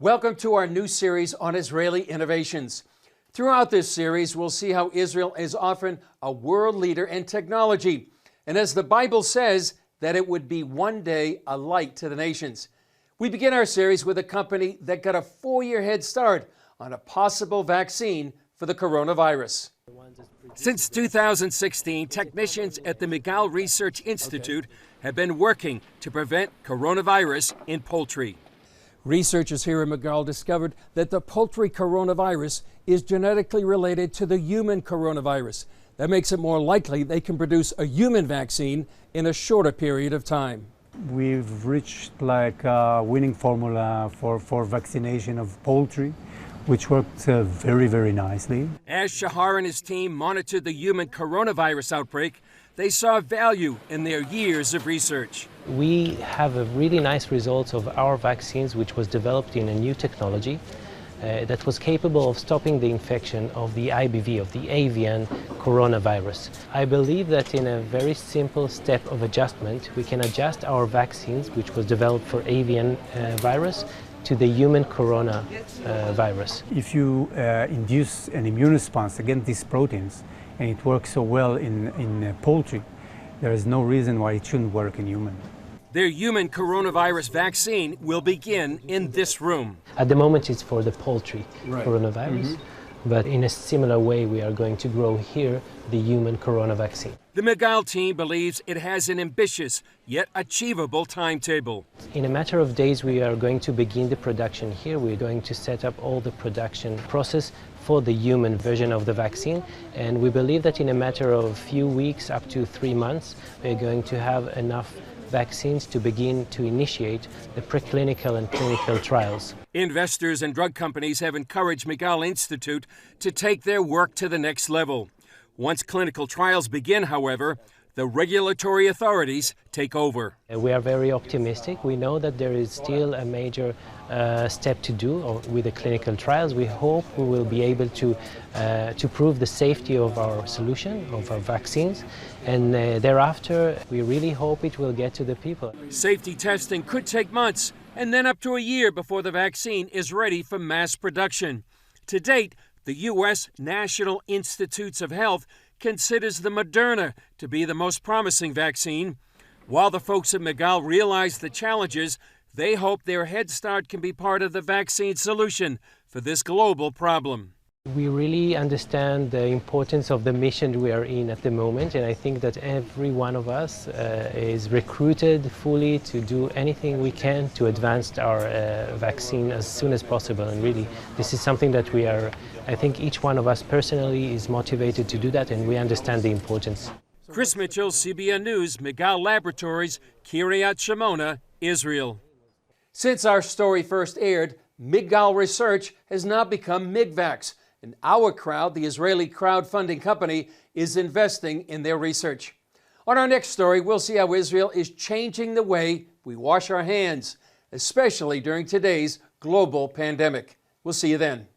Welcome to our new series on Israeli innovations. Throughout this series, we'll see how Israel is often a world leader in technology, and as the Bible says, that it would be one day a light to the nations. We begin our series with a company that got a 4-year head start on a possible vaccine for the coronavirus. Since 2016, technicians at the Migal Research Institute have been working to prevent coronavirus in poultry. Researchers here in Migal discovered that the poultry coronavirus is genetically related to the human coronavirus. That makes it more likely they can produce a human vaccine in a shorter period of time. We've reached like a winning formula for vaccination of poultry, which worked very nicely. As Shahar and his team monitored the human coronavirus outbreak, they saw value in their years of research. We have a really nice results of our vaccines, which was developed in a new technology that was capable of stopping the infection of the IBV, of the avian coronavirus. I believe that in a very simple step of adjustment, we can adjust our vaccines, which was developed for avian virus, to the human coronavirus. If you induce an immune response against these proteins, and it works so well in poultry, there is no reason why it shouldn't work in human. Their human coronavirus vaccine will begin in this room. At the moment it's for the poultry coronavirus, but in a similar way we are going to grow here the human corona vaccine. The Migal team believes it has an ambitious yet achievable timetable. In a matter of days we are going to begin the production here. We're going to set up all the production process for the human version of the vaccine, and we believe that in a matter of few weeks up to 3 months we're going to have enough vaccines to begin to initiate the preclinical and clinical trials. Investors and drug companies have encouraged Migal Institute to take their work to the next level. Once clinical trials begin, however, the regulatory authorities take over. We are very optimistic. We know that there is still a major step to do with the clinical trials. We hope we will be able to prove the safety of our solution, of our vaccines, and thereafter we really hope it will get to the people. Safety testing could take months and then up to a year before the vaccine is ready for mass production. To date, the U.S. National Institutes of Health considers the Moderna to be the most promising vaccine. While the folks at Migal realize the challenges, they hope their head start can be part of the vaccine solution for this global problem. We really understand the importance of the mission we are in at the moment, and I think that every one of us is recruited fully to do anything we can to advance our vaccine as soon as possible. And really, this is something that I think each one of us personally is motivated to do that, and we understand the importance. Chris Mitchell, CBN News, Migal Laboratories, Kiryat Shimona, Israel. Since our story first aired, Migal Research has now become Migvax, and our crowd, the Israeli crowdfunding company, is investing in their research. On our next story, we'll see how Israel is changing the way we wash our hands, especially during today's global pandemic. We'll see you then.